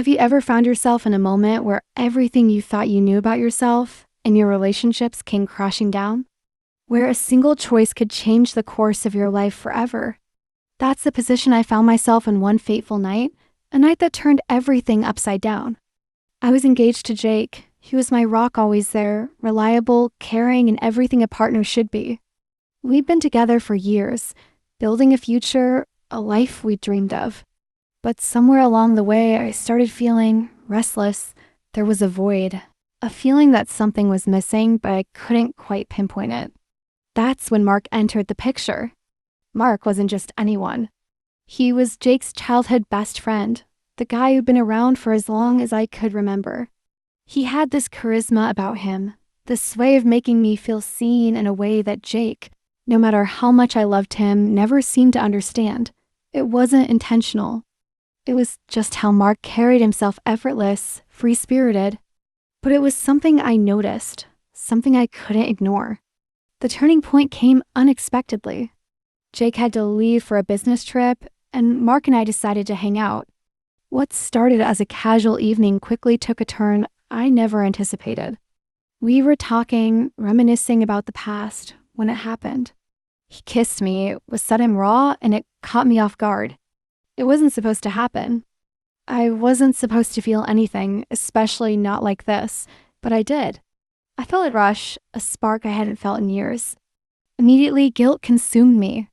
Have you ever found yourself in a moment where everything you thought you knew about yourself and your relationships came crashing down? Where a single choice could change the course of your life forever? That's the position I found myself in one fateful night, a night that turned everything upside down. I was engaged to Jake. He was my rock, always there, reliable, caring, and everything a partner should be. We'd been together for years, building a future, a life we dreamed of. But somewhere along the way, I started feeling restless. There was a void, a feeling that something was missing, but I couldn't quite pinpoint it. That's when Mark entered the picture. Mark wasn't just anyone. He was Jake's childhood best friend, the guy who'd been around for as long as I could remember. He had this charisma about him, this way of making me feel seen in a way that Jake, no matter how much I loved him, never seemed to understand. It wasn't intentional. It was just how Mark carried himself, effortless, free-spirited. But it was something I noticed, something I couldn't ignore. The turning point came unexpectedly. Jake had to leave for a business trip, and Mark and I decided to hang out. What started as a casual evening quickly took a turn I never anticipated. We were talking, reminiscing about the past when it happened. He kissed me. It was sudden, raw, and it caught me off guard. It wasn't supposed to happen. I wasn't supposed to feel anything, especially not like this, but I did. I felt a rush, a spark I hadn't felt in years. Immediately, guilt consumed me.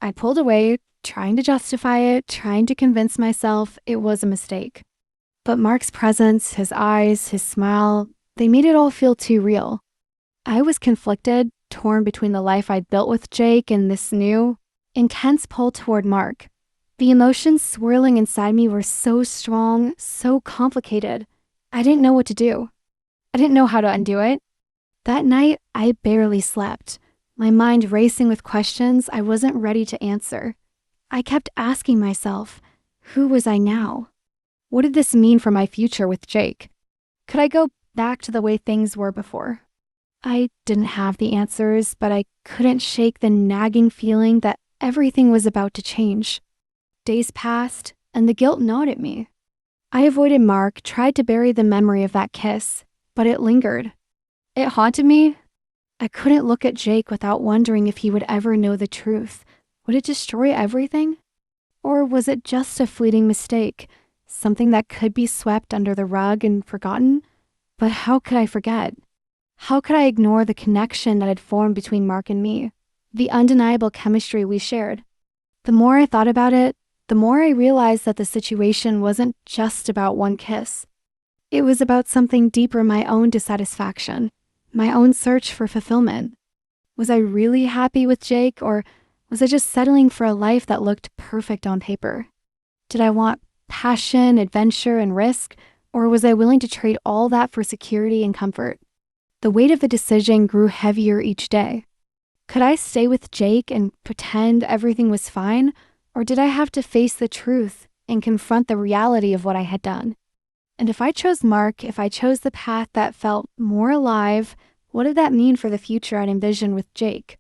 I pulled away, trying to justify it, trying to convince myself it was a mistake. But Mark's presence, his eyes, his smile, they made it all feel too real. I was conflicted, torn between the life I'd built with Jake and this new, intense pull toward Mark. The emotions swirling inside me were so strong, so complicated. I didn't know what to do. I didn't know how to undo it. That night, I barely slept, my mind racing with questions I wasn't ready to answer. I kept asking myself, who was I now? What did this mean for my future with Jake? Could I go back to the way things were before? I didn't have the answers, but I couldn't shake the nagging feeling that everything was about to change. Days passed, and the guilt gnawed at me. I avoided Mark, tried to bury the memory of that kiss, but it lingered. It haunted me. I couldn't look at Jake without wondering if he would ever know the truth. Would it destroy everything? Or was it just a fleeting mistake, something that could be swept under the rug and forgotten? But how could I forget? How could I ignore the connection that had formed between Mark and me, the undeniable chemistry we shared? The more I thought about it, the more I realized that the situation wasn't just about one kiss. It was about something deeper, my own dissatisfaction, my own search for fulfillment. Was I really happy with Jake, or was I just settling for a life that looked perfect on paper? Did I want passion, adventure, and risk, or was I willing to trade all that for security and comfort? The weight of the decision grew heavier each day. Could I stay with Jake and pretend everything was fine, or did I have to face the truth and confront the reality of what I had done? And if I chose Mark, if I chose the path that felt more alive, what did that mean for the future I'd envisioned with Jake?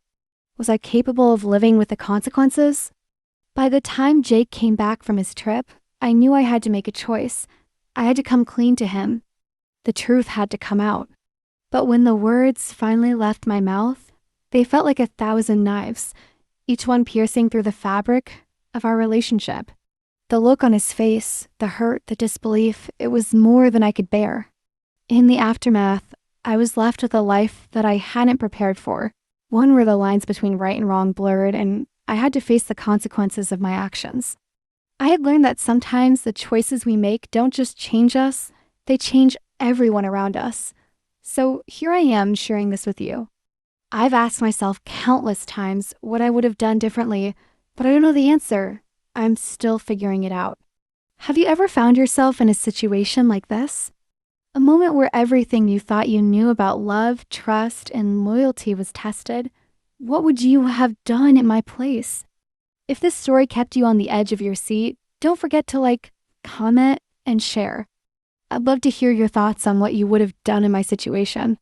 Was I capable of living with the consequences? By the time Jake came back from his trip, I knew I had to make a choice. I had to come clean to him. The truth had to come out. But when the words finally left my mouth, they felt like 1,000 knives, each one piercing through the fabric of our relationship. The look on his face, the hurt, the disbelief, it was more than I could bear. In the aftermath, I was left with a life that I hadn't prepared for, one where the lines between right and wrong blurred, and I had to face the consequences of my actions. I had learned that sometimes the choices we make don't just change us, they change everyone around us. So here I am sharing this with you. I've asked myself countless times what I would have done differently, but I don't know the answer. I'm still figuring it out. Have you ever found yourself in a situation like this? A moment where everything you thought you knew about love, trust, and loyalty was tested? What would you have done in my place? If this story kept you on the edge of your seat, don't forget to like, comment, and share. I'd love to hear your thoughts on what you would have done in my situation.